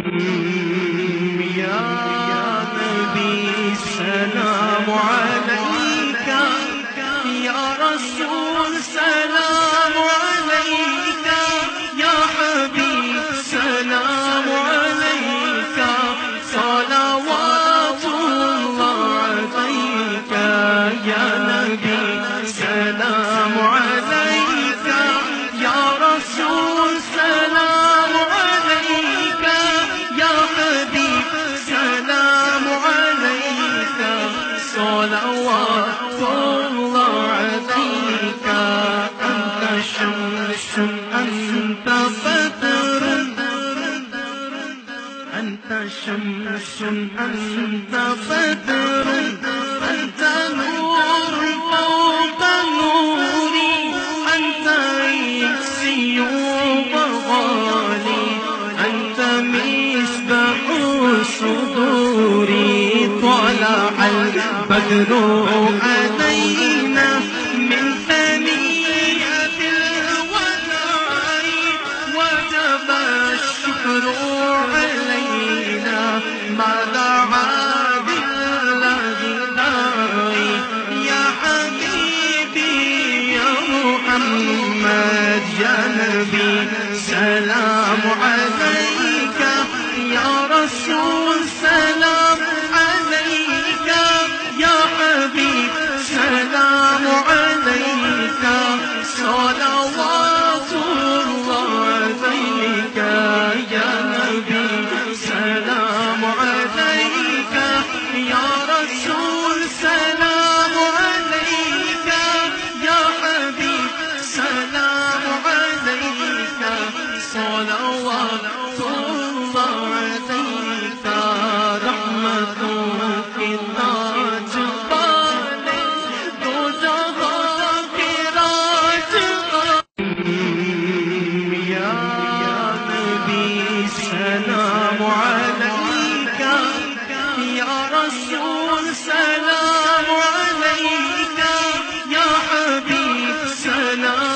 يا نبي سلام عليك، يا رسول سلام عليك، يا حبيب سلام عليك، صلوات الله عليك. يا نبي سلام عليك، يا رسول سلام عليك، يا حبيب سلام عليك، صلوات الله عليك. أنت شمس أنت بدر، أنت شمس أنت بدر، أنت نور فوق نوري، أنت عيسي وغالي، أنت مصباح صدوري. طلع البدر علينا من ثنية الوداع، وجب الشكر علينا ما دعا بالله داعي. يا حبيبي يا محمد، يا نبي سلام عليك، يا رسول سلام عليك، يا حبيب سلام عليك، صلوات الله عليك. يا نبي سلام عليك، يا رسول سلام عليك، يا حبيب سلام عليك، صلوات الله عليك. رحمة کی تاج والے دو جہاں کے راج یا نبی سلام عليك، يا رسول سلام عليك، يا حبيب سلام